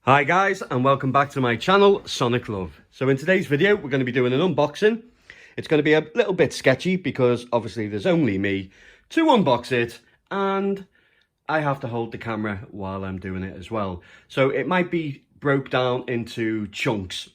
Hi guys, and welcome back to my channel, Sonic Love. So in today's video, we're going to be doing an unboxing. It's going to be a little bit sketchy because obviously there's only me to unbox it, and I have to hold the camera while I'm doing it as well. So it might be broke down into chunks,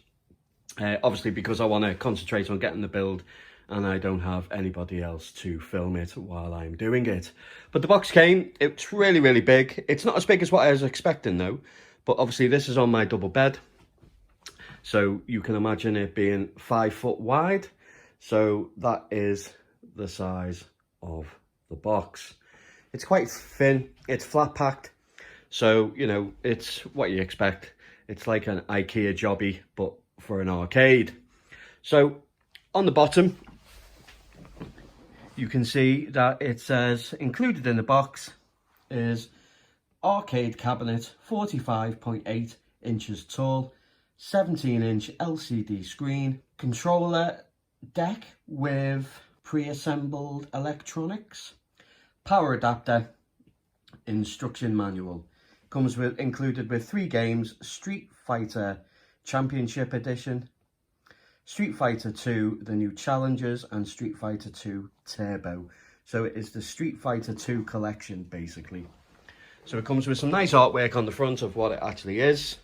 obviously because I want to concentrate on getting the build and I don't have anybody else to film it while I'm doing it. But the box came, it's really, really big. It's not as big as what I was expecting though. But obviously this is on my double bed, so you can imagine it being 5 foot wide. So that is the size of the box. It's quite thin, it's flat packed. So, you know, it's what you expect. It's like an IKEA jobby, but for an arcade. So on the bottom, you can see that it says included in the box is arcade cabinet, 45.8 inches tall, 17-inch LCD screen, controller deck with pre-assembled electronics, power adapter, instruction manual. Comes with included with 3 games: Street Fighter Championship Edition, Street Fighter 2 The New Challengers, and Street Fighter 2 Turbo. So it is the Street Fighter 2 collection basically. So it comes with some nice artwork on the front of what it actually is.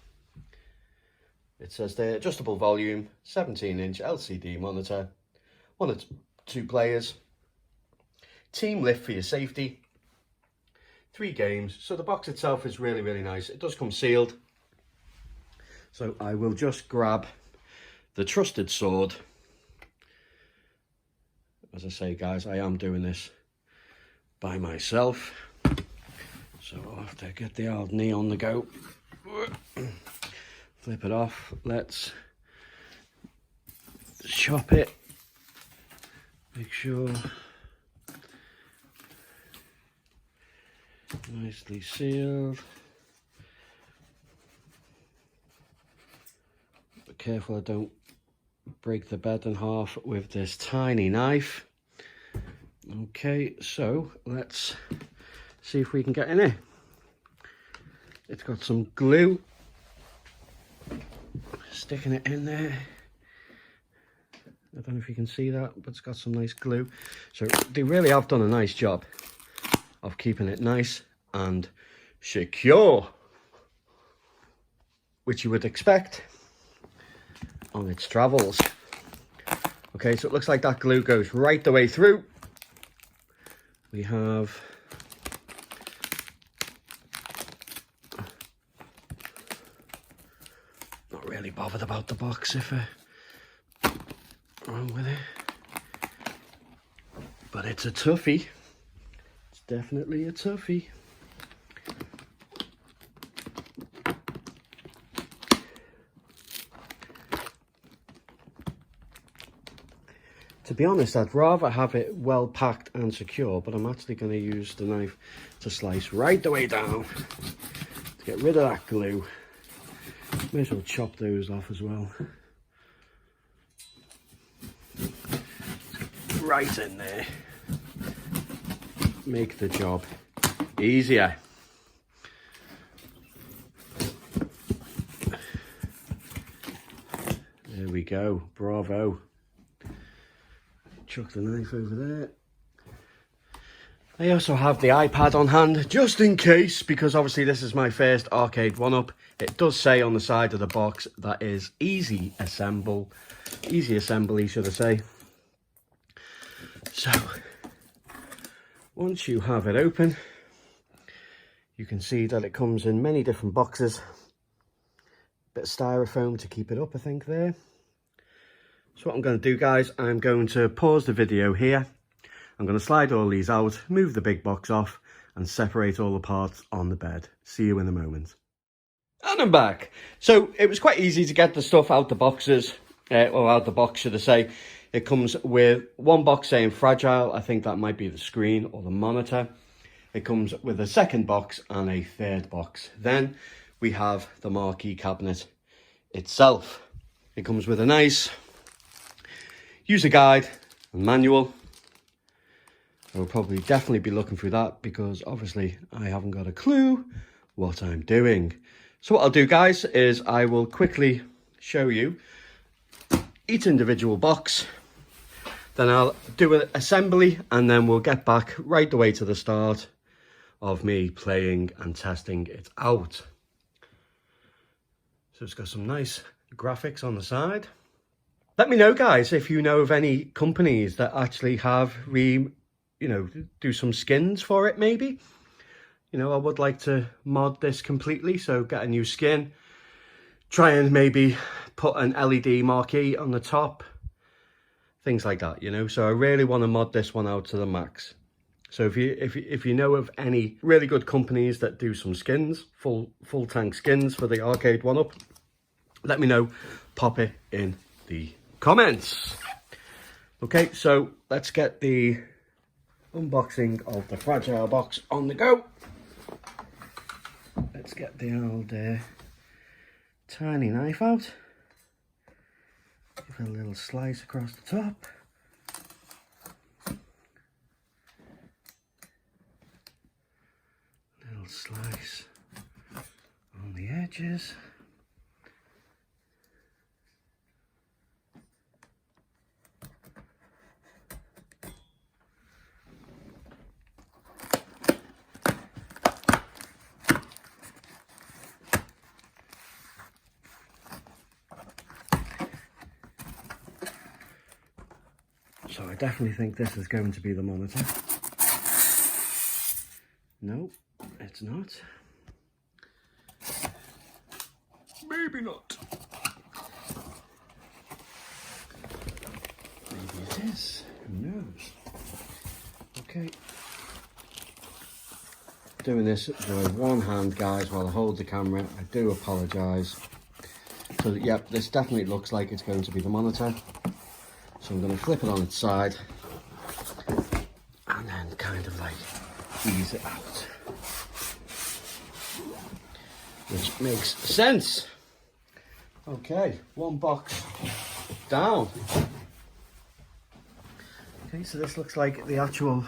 It says there, adjustable volume, 17-inch LCD monitor, 1 or 2 players, team lift for your safety, 3 games. So the box itself is really, really nice. It does come sealed. So I will just grab the trusted sword. As I say, guys, I am doing this by myself. So I'll have to get the old knee on the go. Flip it off. Let's chop it. Make sure nicely sealed. Be careful I don't break the bed in half with this tiny knife. Okay, so let's see if we can get in here. It's got some glue, sticking it in there. I don't know if you can see that, but it's got some nice glue. So they really have done a nice job of keeping it nice and secure, which you would expect on its travels. Okay, so it looks like that glue goes right the way through. We have really bothered about the box if wrong with it, but it's a toughie. It's definitely a toughie. To be honest, I'd rather have it well packed and secure, but I'm actually going to use the knife to slice right the way down to get rid of that glue. May as well chop those off as well. Right in there. Make the job easier. There we go. Bravo. Chuck the knife over there. I also have the iPad on hand, just in case, because obviously this is my first arcade one-up. It does say on the side of the box that is easy assembly, should I say. So, once you have it open, you can see that it comes in many different boxes. Bit of styrofoam to keep it up, I think, there. So what I'm going to do, guys, I'm going to pause the video here. I'm going to slide all these out, move the big box off, and separate all the parts on the bed. See you in a moment. And I'm back. So it was quite easy to get the stuff out the boxes, or out the box, should I say. It comes with one box saying fragile. I think that might be the screen or the monitor. It comes with a second box and a third box. Then we have the marquee cabinet itself. It comes with a nice user guide and manual. I will probably definitely be looking through that because obviously I haven't got a clue what I'm doing. So what I'll do, guys, is I will quickly show you each individual box, then I'll do an assembly, and then we'll get back right the way to the start of me playing and testing it out. So it's got some nice graphics on the side. Let me know, guys, if you know of any companies that actually have do some skins for it, maybe. You know, I would like to mod this completely, so get a new skin, try and maybe put an LED marquee on the top, things like that, you know. So I really want to mod this one out to the max. So if you know of any really good companies that do some skins, full tank skins for the arcade 1-up, let me know, pop it in the comments. Okay, so let's get the unboxing of the fragile box on the go. Let's get the old tiny knife out. Give it a little slice across the top. Little slice on the edges. So I definitely think this is going to be the monitor. No, it's not. Maybe not. Maybe it is. Who knows? Okay. Doing this with one hand, guys, while I hold the camera. I do apologise. So, yep, this definitely looks like it's going to be the monitor. So I'm going to flip it on its side and then kind of like ease it out, which makes sense. Okay, one box down. Okay, so this looks like the actual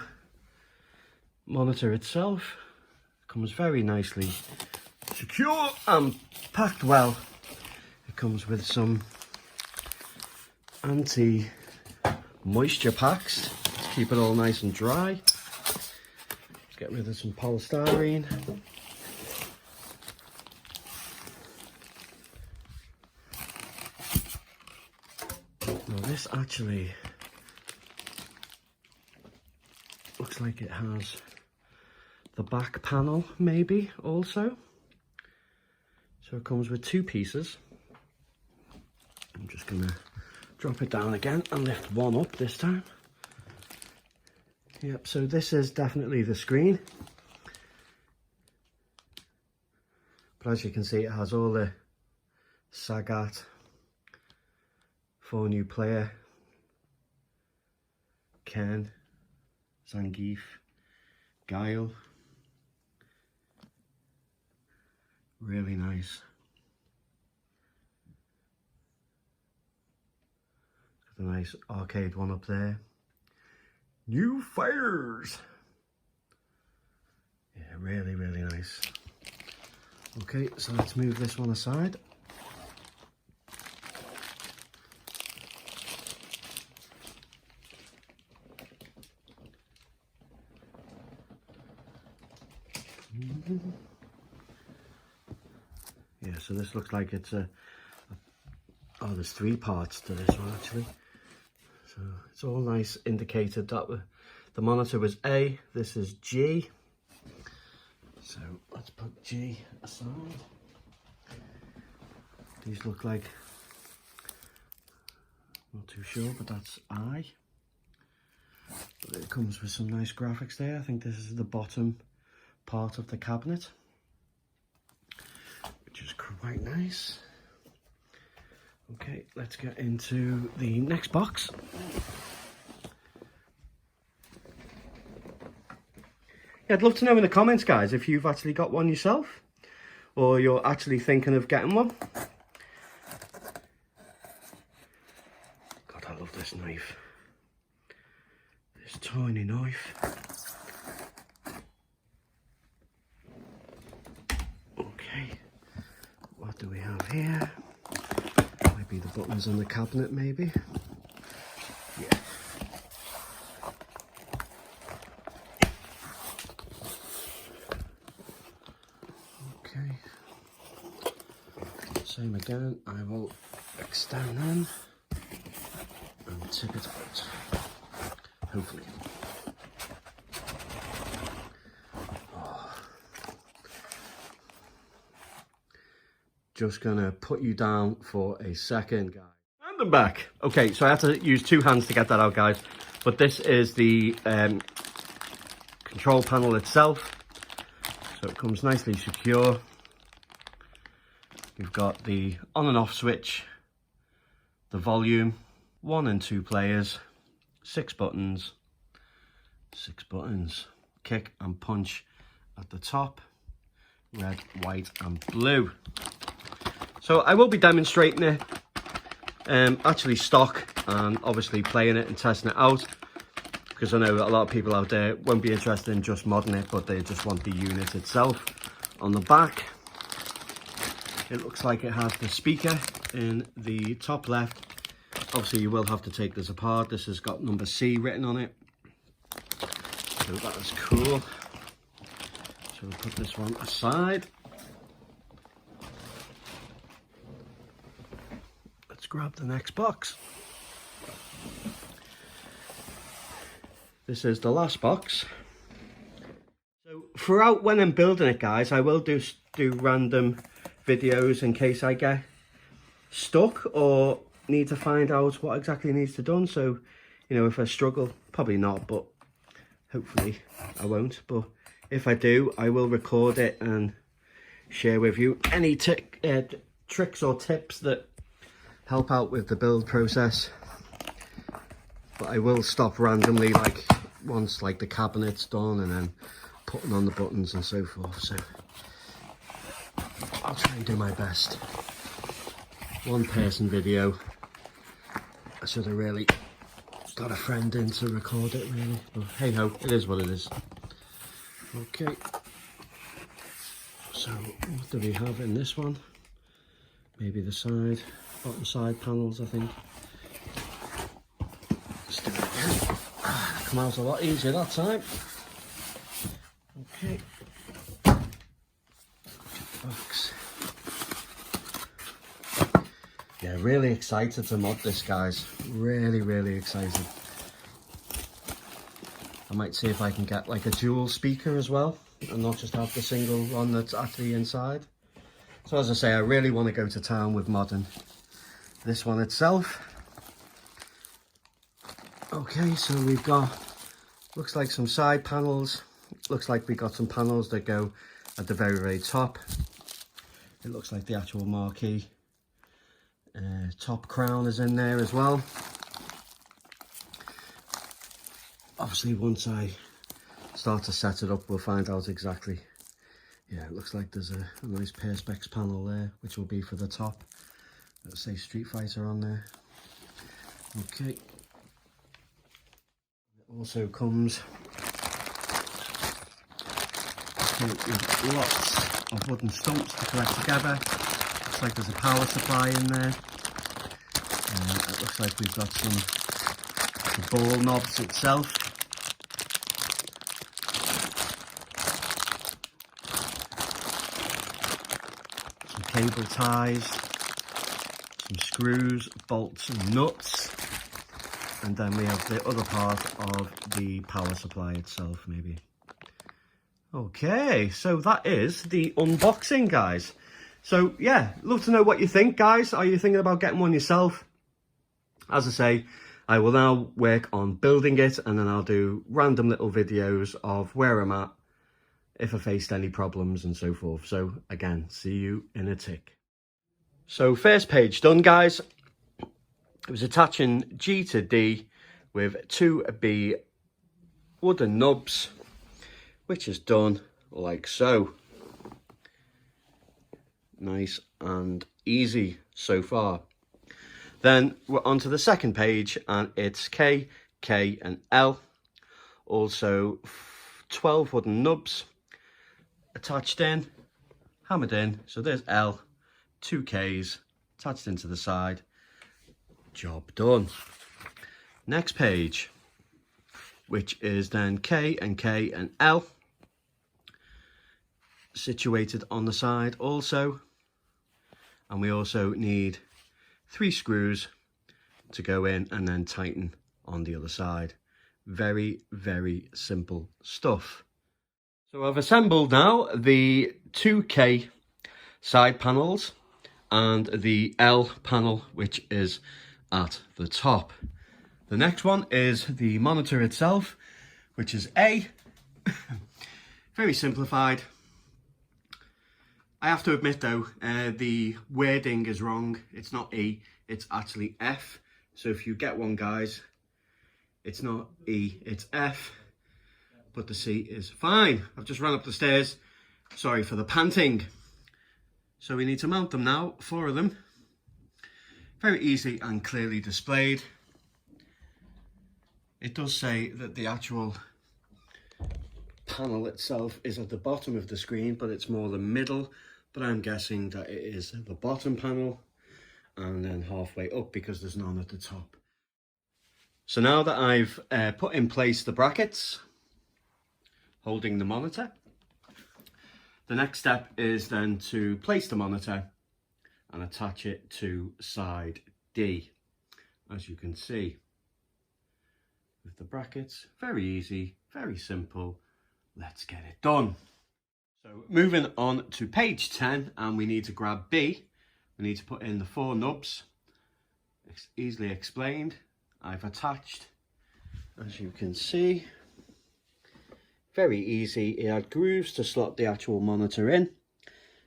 monitor itself. Comes very nicely secure and packed well. It comes with some anti-moisture packs to keep it all nice and dry. Let's get rid of some polystyrene. Now this actually looks like it has the back panel maybe also. So it comes with two pieces. I'm just gonna drop it down again and lift one up this time. Yep, so this is definitely the screen. But as you can see, it has all the Sagat, 4 new player, Ken, Zangief, Guile. Really nice. Got a nice arcade 1-up there. New fires. Yeah, really, really nice. Okay, so let's move this one aside. Yeah, so this looks like it's oh, there's 3 parts to this one actually. So it's all nice indicated that the monitor was A, this is G. So let's put G aside. These look like, not too sure, but that's I. But it comes with some nice graphics there. I think this is the bottom part of the cabinet, which is quite nice. Okay, let's get into the next box. Yeah, I'd love to know in the comments, guys, if you've actually got one yourself or you're actually thinking of getting one. God, I love this knife. This tiny knife. Okay, What do we have here? Maybe the buttons on the cabinet, maybe. Yeah. Okay. Same again. I will extend them and tip it out. Hopefully. Just gonna put you down for a second, guys. And I'm back. Okay, so I had to use two hands to get that out, guys. But this is the control panel itself. So it comes nicely secure. You've got the on and off switch, the volume, 1 and 2 players, 6 buttons, kick and punch at the top, red, white and blue. So I will be demonstrating it, actually stock, and obviously playing it and testing it out, because I know a lot of people out there won't be interested in just modding it, but they just want the unit itself. On the back, it looks like it has the speaker in the top left. Obviously you will have to take this apart. This has got number C written on it, so that is cool. So we'll put this one aside. Let's grab the next box. This is the last box. So throughout when I'm building it, guys, I will do random videos in case I get stuck or need to find out what exactly needs to be done. So, you know, if I struggle, probably not, but hopefully I won't. But if I do, I will record it and share with you any tricks or tips that help out with the build process. But I will stop randomly, like once like the cabinet's done, and then putting on the buttons and so forth. So I'll try and do my best. One person video. I should have really got a friend in to record it, really. But hey ho, it is what it is. Okay. So what do we have in this one? Maybe the bottom side panels, I think. Let's do it again. Come out a lot easier that time. Okay. Box. Yeah, really excited to mod this, guys. Really excited. I might see if I can get like a dual speaker as well, and not just have the single one that's actually inside. So as I say, I really want to go to town with modding this one itself. Okay, so we've got, looks like some side panels. Looks like we got some panels that go at the very top. It looks like the actual marquee. Top crown is in there as well. Obviously once I start to set it up, we'll find out exactly. Yeah, it looks like there's a nice Perspex panel there, which will be for the top. Let's say Street Fighter on there. Okay. It also comes with lots of wooden stumps to collect together. Looks like there's a power supply in there. It looks like we've got the ball knobs itself. Some cable ties, some screws, bolts and nuts. And then we have the other part of the power supply itself, maybe. Okay, so that is the unboxing, guys. So yeah, love to know what you think, guys. Are you thinking about getting one yourself? As I say, I will now work on building it, and then I'll do random little videos of where I'm at, if I faced any problems and so forth. So again, see you in a tick. So first page done, guys. It was attaching G to D with 2B wooden nubs, which is done like so. Nice and easy so far. Then we're on to the second page, and it's K, K and L. Also 12 wooden nubs attached in, hammered in. So there's L, two Ks attached into the side. Job done. Next page, which is then K and L, situated on the side also. And we also need 3 screws to go in and then tighten on the other side. Very, very simple stuff. So I've assembled now the 2K side panels and the L panel, which is at the top. The next one is the monitor itself, which is A. Very simplified. I have to admit though, the wording is wrong. It's not E, it's actually F. So if you get one, guys, it's not E, it's F. But the C is fine. I've just run up the stairs. Sorry for the panting. So we need to mount them now, 4 of them. Very easy and clearly displayed. It does say that the actual panel itself is at the bottom of the screen, but it's more the middle. But I'm guessing that it is the bottom panel and then halfway up because there's none at the top. So now that I've put in place the brackets holding the monitor, the next step is then to place the monitor and attach it to side D. As you can see, with the brackets, very easy, very simple. Let's get it done. So moving on to page 10, and we need to grab B. We need to put in the 4 nubs. It's easily explained. I've attached, as you can see, very easy. It had grooves to slot the actual monitor in,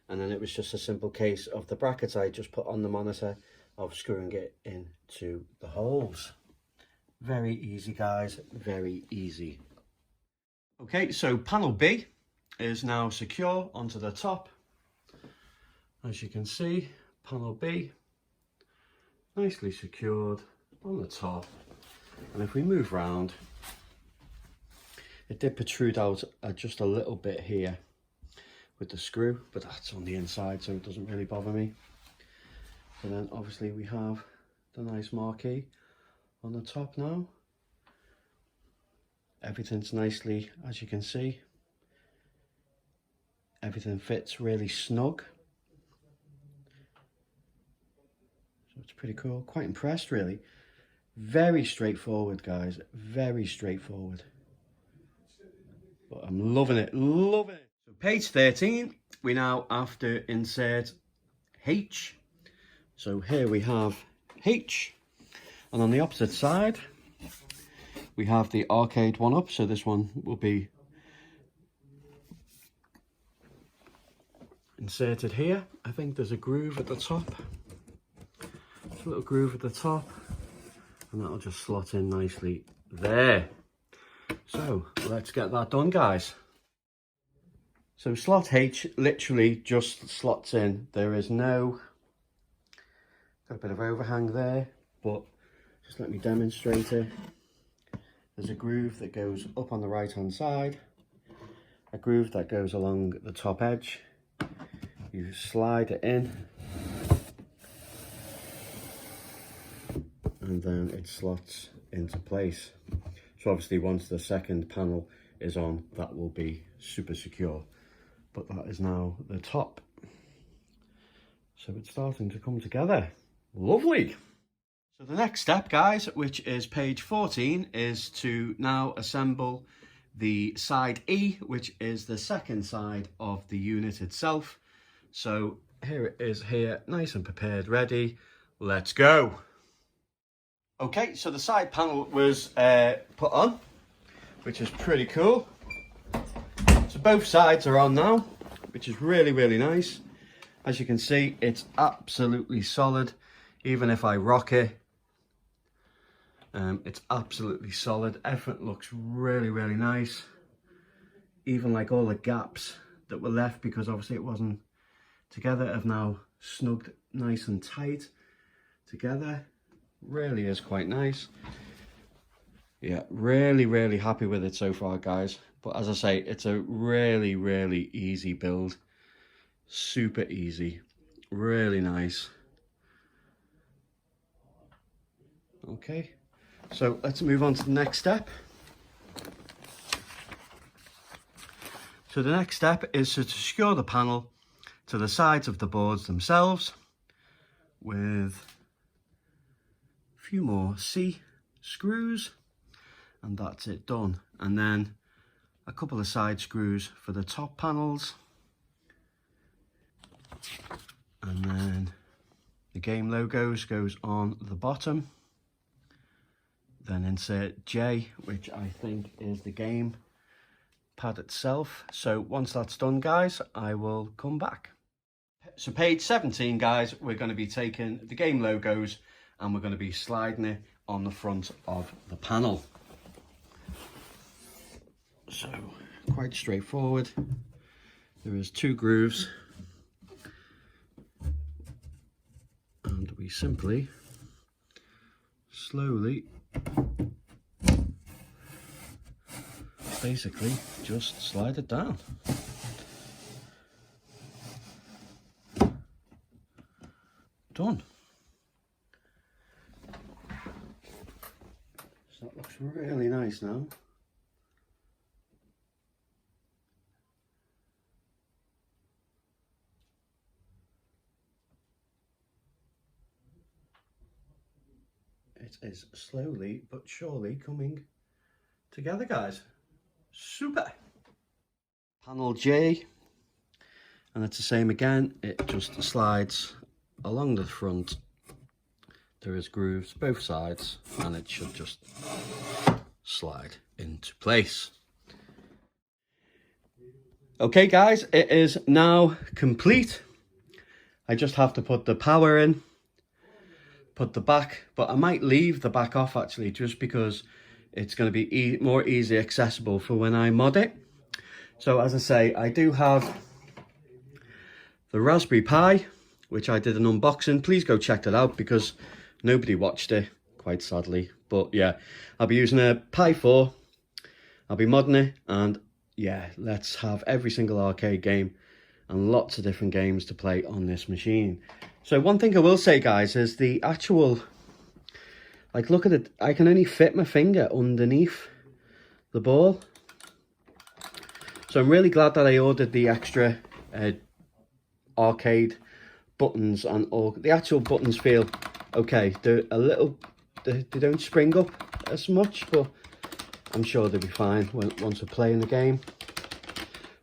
and then it was just a simple case of the brackets I just put on the monitor of screwing it into the holes. Very easy, guys, very easy. Okay, so panel B is now secure onto the top. As you can see, panel B nicely secured on the top. And if we move round, it did protrude out just a little bit here with the screw, but that's on the inside, so it doesn't really bother me. And then obviously we have the nice marquee on the top now. Everything's nicely, as you can see, everything fits really snug. So it's pretty cool, quite impressed really. Very straightforward, guys, very straightforward. But I'm loving it, loving it. So page 13, we now have to insert H. So here we have H, and on the opposite side, we have the arcade one up. So this one will be inserted here. I think there's a groove at the top. There's a little groove at the top, and that'll just slot in nicely there. So let's get that done, guys. So slot H literally just slots in. There is no, got a bit of overhang there, but just let me demonstrate it. There's a groove that goes up on the right hand side, a groove that goes along the top edge. You slide it in, and then it slots into place. So obviously once the second panel is on, that will be super secure. But that is now the top. So it's starting to come together. Lovely. So the next step, guys, which is page 14, is to now assemble the side E, which is the second side of the unit itself. So here it is here, nice and prepared, ready. Let's go. Okay, so the side panel was put on, which is pretty cool. So both sides are on now, which is really, really nice. As you can see, it's absolutely solid. Even if I rock it, it's absolutely solid. Everything looks really, really nice. Even like all the gaps that were left because obviously it wasn't together have now snugged nice and tight together. Really is quite nice. Yeah, really, really happy with it so far, guys. But as I say, it's a really, really easy build. Super easy. Really nice. Okay, so let's move on to the next step. So the next step is to secure the panel to the sides of the boards themselves with a few more C screws, and that's it done. And then a couple of side screws for the top panels, and then the game logos goes on the bottom. Then insert J, which I think is the game pad itself. So once that's done, guys, I will come back. So page 17, guys, we're going to be taking the game logos and we're going to be sliding it on the front of the panel. So quite straightforward. There is 2 grooves, and we simply slowly basically just slide it down. Done. So that looks really nice now. It is slowly but surely coming together, guys. Super. Panel J, and it's the same again. It just slides along the front. There is grooves both sides, and it should just slide into place. Okay, guys, it is now complete. I just have to put the power in, put the back, but I might leave the back off actually, just because it's going to be more easily accessible for when I mod it. So as I say, I do have the Raspberry Pi, which I did an unboxing. Please go check that out because nobody watched it, quite sadly. But yeah, I'll be using a Pi 4. I'll be modding it, and yeah, let's have every single arcade game and lots of different games to play on this machine. So one thing I will say, guys, is the actual, like, look at it. I can only fit my finger underneath the ball. So I'm really glad that I ordered the extra arcade buttons, and all. The actual buttons feel okay. They're a little, they don't spring up as much, but I'm sure they'll be fine once we're playing the game.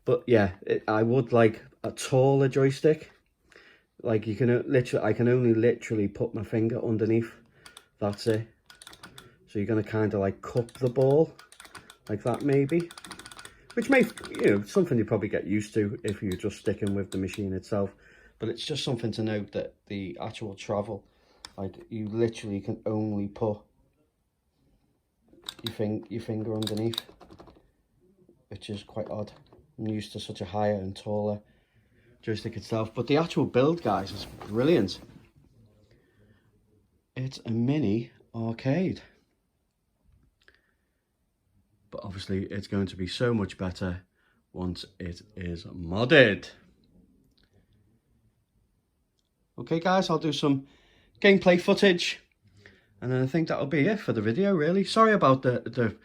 But yeah, I would like a taller joystick. Like, you can literally, I can only literally put my finger underneath. That's it. So you're going to kind of like cup the ball like that maybe, which may, you know, something you probably get used to if you're just sticking with the machine itself. But it's just something to note that the actual travel, like, you literally can only put your finger underneath, which is quite odd. I'm used to such a higher and taller joystick itself. But the actual build, guys, is brilliant. It's a mini arcade, but obviously it's going to be so much better once it is modded. Okay, guys, I'll do some gameplay footage, and then I think that'll be it for the video, really. Sorry about the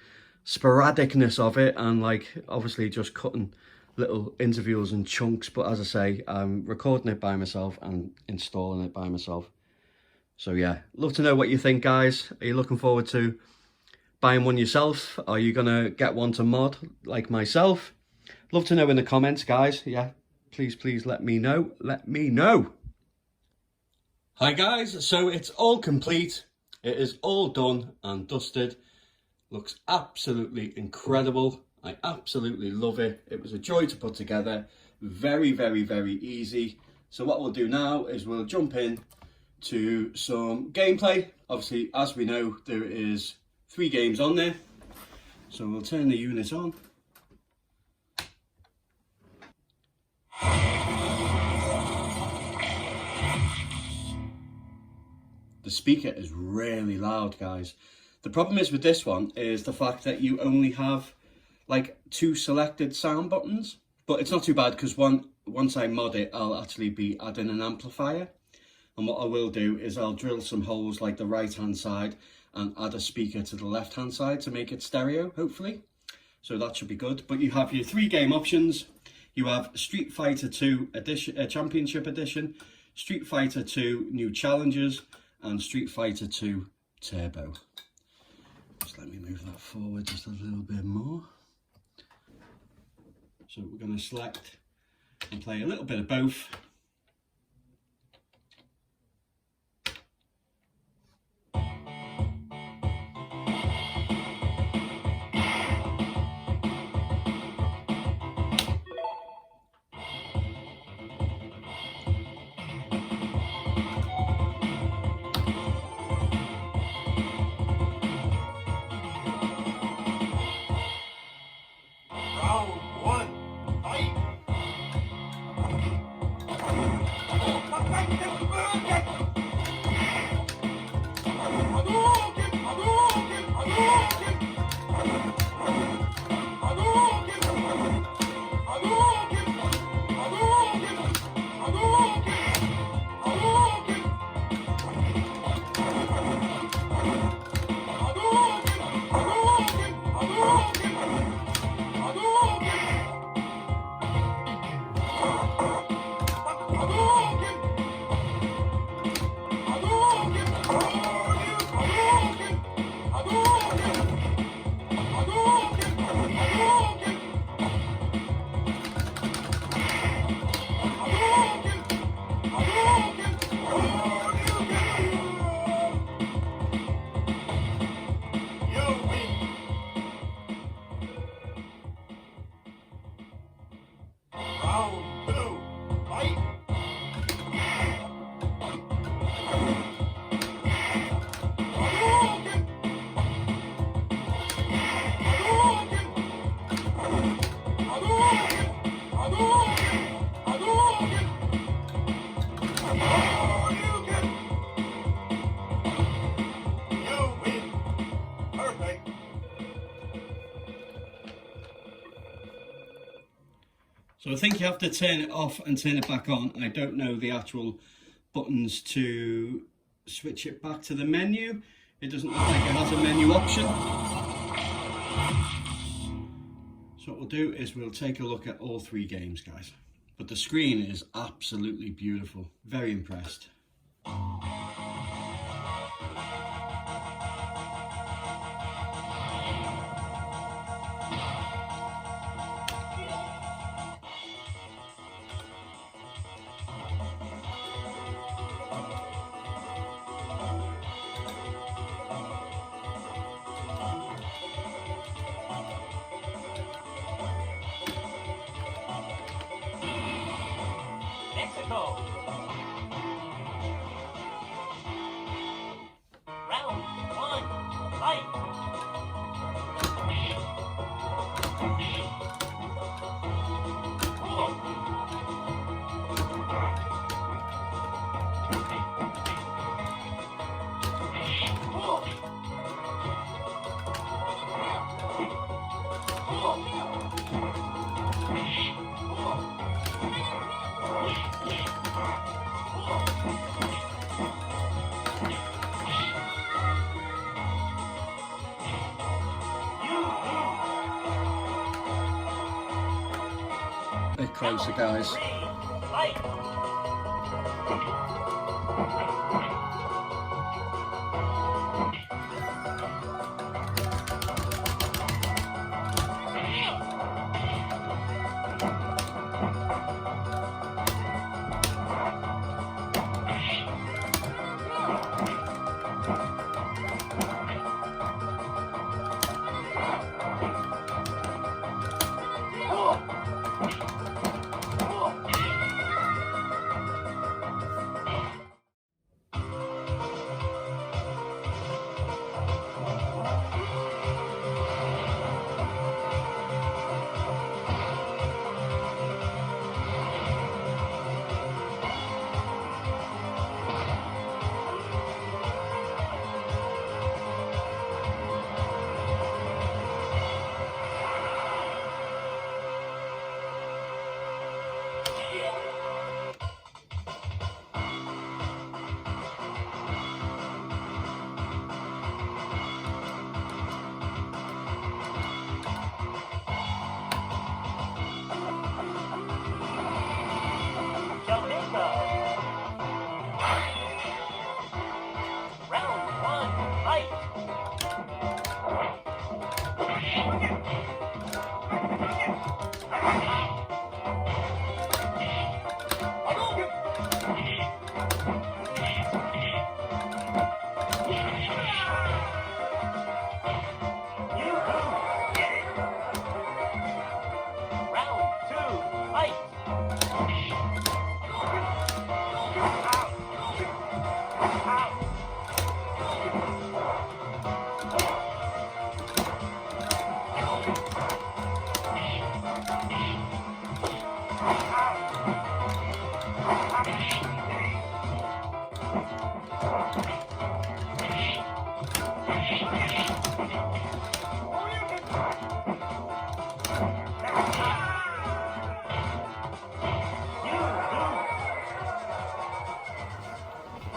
sporadicness of it, and like obviously just cutting little interviews and chunks, but as I say, I'm recording it by myself and installing it by myself. So yeah, love to know what you think, guys. Are you looking forward to buying one yourself? Are you gonna get one to mod like myself? Love to know in the comments, guys. Yeah, please let me know. Let me know. Hi guys, so it's all complete. It is all done and dusted. Looks absolutely incredible. I absolutely love it. It was a joy to put together. Very, very, very easy. So what we'll do now is we'll jump in to some gameplay. Obviously, as we know, there is 3 games on there. So we'll turn the unit on. The speaker is really loud, guys. The problem is with this one is the fact that you only have like 2 selected sound buttons, but it's not too bad because one once I mod it, I'll actually be adding an amplifier. And what I will do is I'll drill some holes like the right hand side and add a speaker to the left hand side to make it stereo, hopefully. So that should be good. But you have your 3 game options. You have Street Fighter 2 edition, Championship Edition, Street Fighter 2 New Challengers, and Street Fighter 2 Turbo. Just let me move that forward just a little bit more. So we're going to select and play a little bit of both. So I think you have to turn it off and turn it back on. I don't know the actual buttons to switch it back to the menu. It doesn't look like it has a menu option. So what we'll do is we'll take a look at all 3 games, guys. But the screen is absolutely beautiful. Very impressed. Bit closer, guys.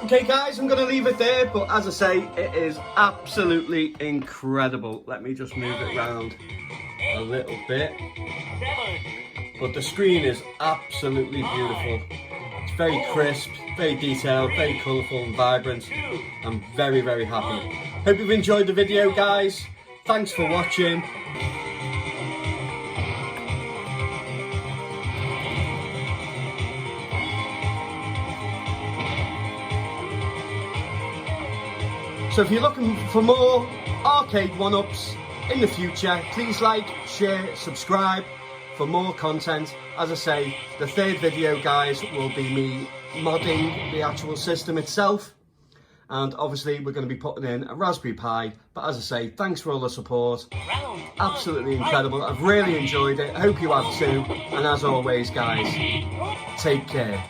Okay guys, I'm going to leave it there, but as I say, it is absolutely incredible. Let me just move it around a little bit. But the screen is absolutely beautiful. It's very crisp, very detailed, very colourful and vibrant. I'm very, very happy. Hope you've enjoyed the video, guys. Thanks for watching. So if you're looking for more arcade one-ups in the future, please like, share, subscribe for more content. As I say, the third video, guys, will be me modding the actual system itself. And obviously we're going to be putting in a Raspberry Pi. But as I say, thanks for all the support. Absolutely incredible. I've really enjoyed it. I hope you have too. And as always, guys, take care.